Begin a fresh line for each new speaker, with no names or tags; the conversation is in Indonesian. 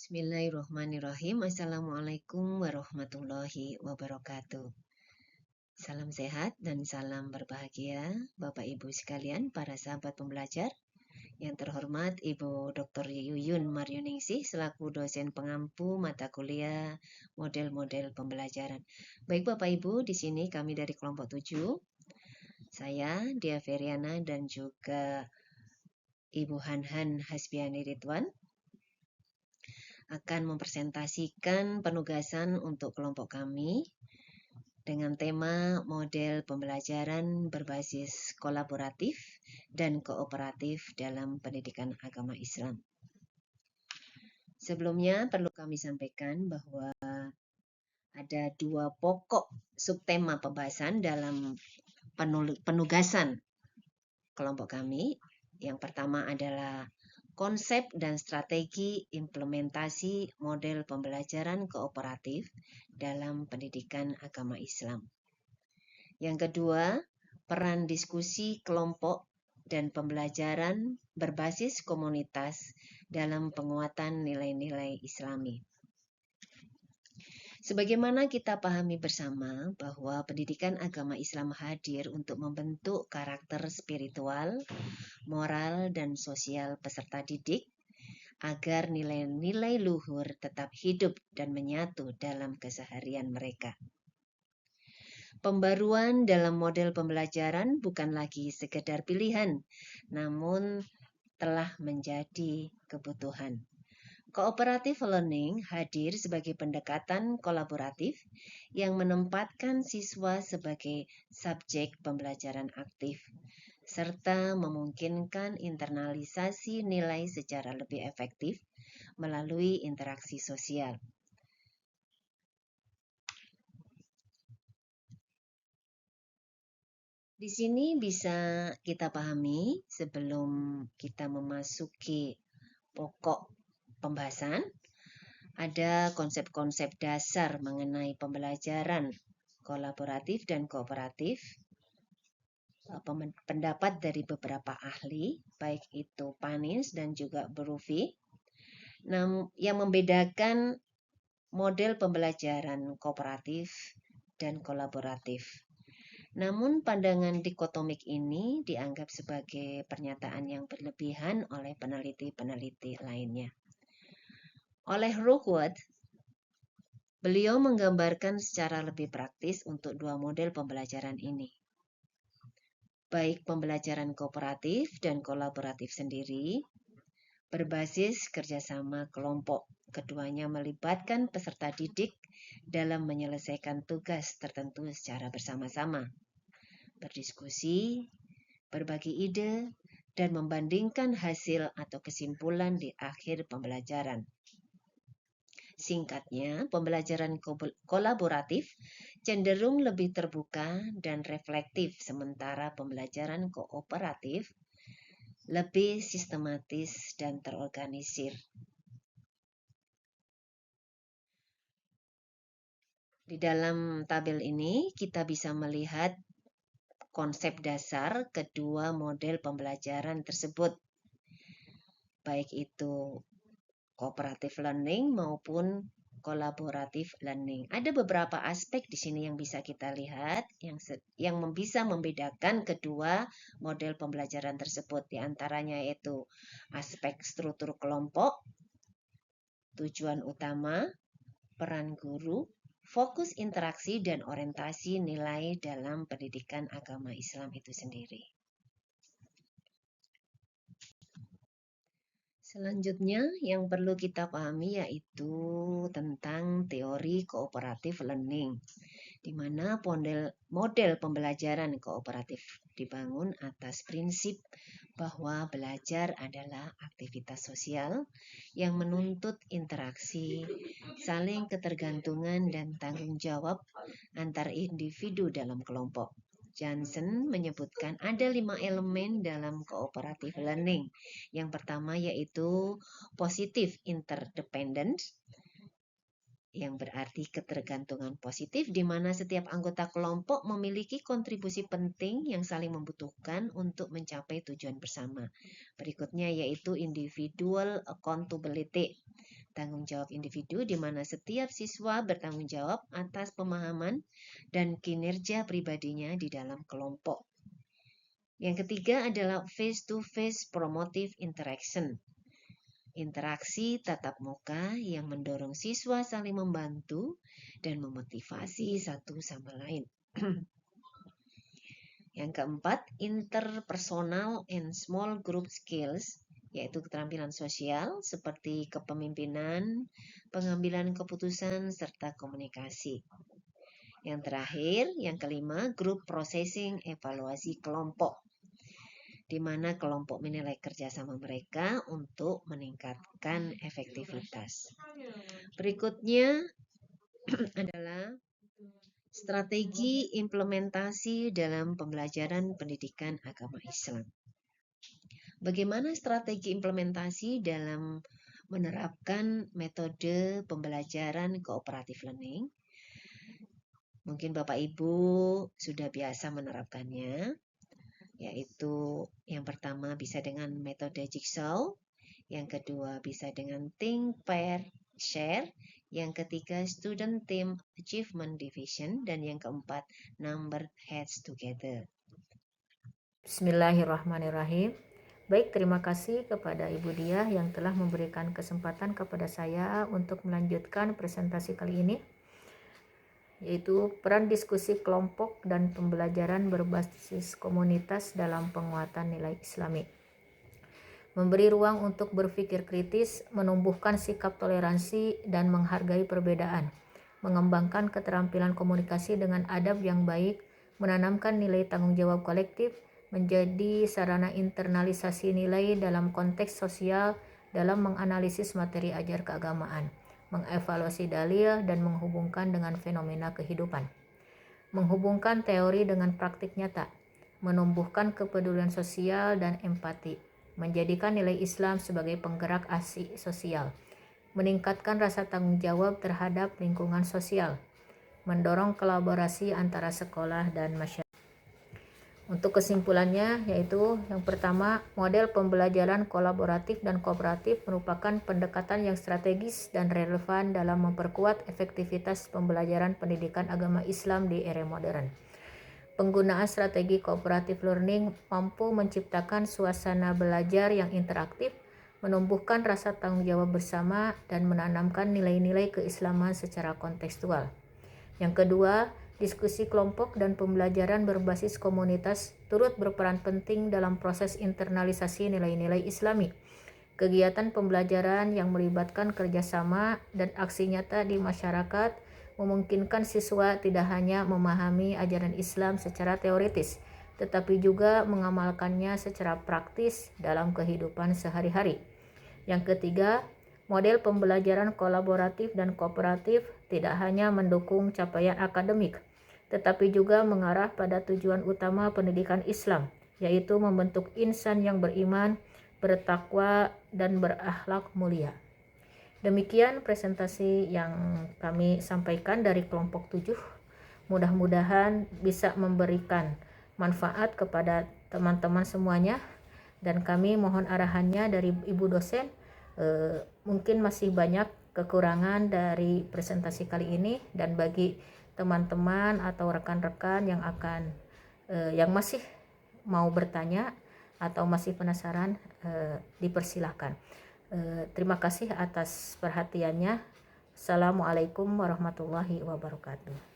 Bismillahirrahmanirrahim. Assalamualaikum warahmatullahi wabarakatuh. Salam sehat dan salam berbahagia Bapak Ibu sekalian, para sahabat pembelajar. Yang terhormat Ibu Dr. Yuyun Maryuningsih selaku dosen pengampu mata kuliah model-model pembelajaran. Baik Bapak Ibu, di sini kami dari kelompok 7. Saya Dia Feriana dan juga Ibu Hanhan Hasbiani Ridwan akan mempresentasikan penugasan untuk kelompok kami dengan tema model pembelajaran berbasis kolaboratif dan kooperatif dalam pendidikan agama Islam. Sebelumnya perlu kami sampaikan bahwa ada 2 pokok subtema pembahasan dalam penugasan kelompok kami. Yang pertama adalah konsep dan strategi implementasi model pembelajaran kooperatif dalam pendidikan agama Islam. Yang kedua, peran diskusi kelompok dan pembelajaran berbasis komunitas dalam penguatan nilai-nilai Islami. Sebagaimana kita pahami bersama bahwa pendidikan agama Islam hadir untuk membentuk karakter spiritual, moral, dan sosial peserta didik agar nilai-nilai luhur tetap hidup dan menyatu dalam keseharian mereka. Pembaruan dalam model pembelajaran bukan lagi sekedar pilihan, namun telah menjadi kebutuhan. Cooperative learning hadir sebagai pendekatan kolaboratif yang menempatkan siswa sebagai subjek pembelajaran aktif, serta memungkinkan internalisasi nilai secara lebih efektif melalui interaksi sosial. Di sini bisa kita pahami sebelum kita memasuki pokok pembahasan, ada konsep-konsep dasar mengenai pembelajaran kolaboratif dan kooperatif, pendapat dari beberapa ahli, baik itu Panis dan juga Berufi, yang membedakan model pembelajaran kooperatif dan kolaboratif. Namun pandangan dikotomik ini dianggap sebagai pernyataan yang berlebihan oleh peneliti-peneliti lainnya. Oleh Rookwood, beliau menggambarkan secara lebih praktis untuk 2 model pembelajaran ini. Baik pembelajaran kooperatif dan kolaboratif sendiri, berbasis kerjasama kelompok. Keduanya melibatkan peserta didik dalam menyelesaikan tugas tertentu secara bersama-sama, berdiskusi, berbagi ide, dan membandingkan hasil atau kesimpulan di akhir pembelajaran. Singkatnya, pembelajaran kolaboratif cenderung lebih terbuka dan reflektif, sementara pembelajaran kooperatif lebih sistematis dan terorganisir. Di dalam tabel ini kita bisa melihat konsep dasar kedua model pembelajaran tersebut, baik itu cooperative learning maupun collaborative learning. Ada beberapa aspek di sini yang bisa kita lihat yang bisa membedakan kedua model pembelajaran tersebut. Di antaranya yaitu aspek struktur kelompok, tujuan utama, peran guru, fokus interaksi, dan orientasi nilai dalam pendidikan agama Islam itu sendiri. Selanjutnya yang perlu kita pahami yaitu tentang teori cooperative learning, di mana model pembelajaran kooperatif dibangun atas prinsip bahwa belajar adalah aktivitas sosial yang menuntut interaksi, saling ketergantungan, dan tanggung jawab antar individu dalam kelompok. Johnson menyebutkan ada 5 elemen dalam cooperative learning. Yang pertama yaitu positive interdependence, yang berarti ketergantungan positif, di mana setiap anggota kelompok memiliki kontribusi penting yang saling membutuhkan untuk mencapai tujuan bersama. Berikutnya yaitu individual accountability, tanggung jawab individu di mana setiap siswa bertanggung jawab atas pemahaman dan kinerja pribadinya di dalam kelompok. Yang ketiga adalah face-to-face promotive interaction. Interaksi tatap muka yang mendorong siswa saling membantu dan memotivasi satu sama lain. Yang keempat, interpersonal and small group skills, yaitu keterampilan sosial seperti kepemimpinan, pengambilan keputusan, serta komunikasi. Yang terakhir, yang kelima, group processing, evaluasi kelompok, di mana kelompok menilai kerjasama mereka untuk meningkatkan efektivitas. Berikutnya adalah strategi implementasi dalam pembelajaran pendidikan agama Islam. Bagaimana strategi implementasi dalam menerapkan metode pembelajaran cooperative learning? Mungkin Bapak Ibu sudah biasa menerapkannya, yaitu yang pertama bisa dengan metode jigsaw, yang kedua bisa dengan think, pair, share, yang ketiga student team achievement division, dan yang keempat number heads together.
Bismillahirrahmanirrahim. Baik, terima kasih kepada Ibu Diah yang telah memberikan kesempatan kepada saya untuk melanjutkan presentasi kali ini, yaitu peran diskusi kelompok dan pembelajaran berbasis komunitas dalam penguatan nilai Islami. Memberi ruang untuk berpikir kritis, menumbuhkan sikap toleransi dan menghargai perbedaan, mengembangkan keterampilan komunikasi dengan adab yang baik, menanamkan nilai tanggung jawab kolektif, menjadi sarana internalisasi nilai dalam konteks sosial dalam menganalisis materi ajar keagamaan, mengevaluasi dalil dan menghubungkan dengan fenomena kehidupan, menghubungkan teori dengan praktik nyata, menumbuhkan kepedulian sosial dan empati, menjadikan nilai Islam sebagai penggerak aksi sosial, meningkatkan rasa tanggung jawab terhadap lingkungan sosial, mendorong kolaborasi antara sekolah dan masyarakat. Untuk kesimpulannya, yaitu yang pertama, model pembelajaran kolaboratif dan kooperatif merupakan pendekatan yang strategis dan relevan dalam memperkuat efektivitas pembelajaran pendidikan agama Islam di era modern. Penggunaan strategi cooperative learning mampu menciptakan suasana belajar yang interaktif, menumbuhkan rasa tanggung jawab bersama, dan menanamkan nilai-nilai keislaman secara kontekstual. Yang kedua, diskusi kelompok dan pembelajaran berbasis komunitas turut berperan penting dalam proses internalisasi nilai-nilai Islami. Kegiatan pembelajaran yang melibatkan kerjasama dan aksi nyata di masyarakat memungkinkan siswa tidak hanya memahami ajaran Islam secara teoritis, tetapi juga mengamalkannya secara praktis dalam kehidupan sehari-hari. Yang ketiga, model pembelajaran kolaboratif dan kooperatif tidak hanya mendukung capaian akademik, tetapi juga mengarah pada tujuan utama pendidikan Islam, yaitu membentuk insan yang beriman, bertakwa, dan berakhlak mulia. Demikian presentasi yang kami sampaikan dari kelompok 7. Mudah-mudahan bisa memberikan manfaat kepada teman-teman semuanya, dan kami mohon arahannya dari Ibu dosen. Mungkin masih banyak kekurangan dari presentasi kali ini, dan bagi teman-teman atau rekan-rekan yang masih mau bertanya atau masih penasaran, dipersilahkan. Terima kasih atas perhatiannya. Assalamualaikum warahmatullahi wabarakatuh.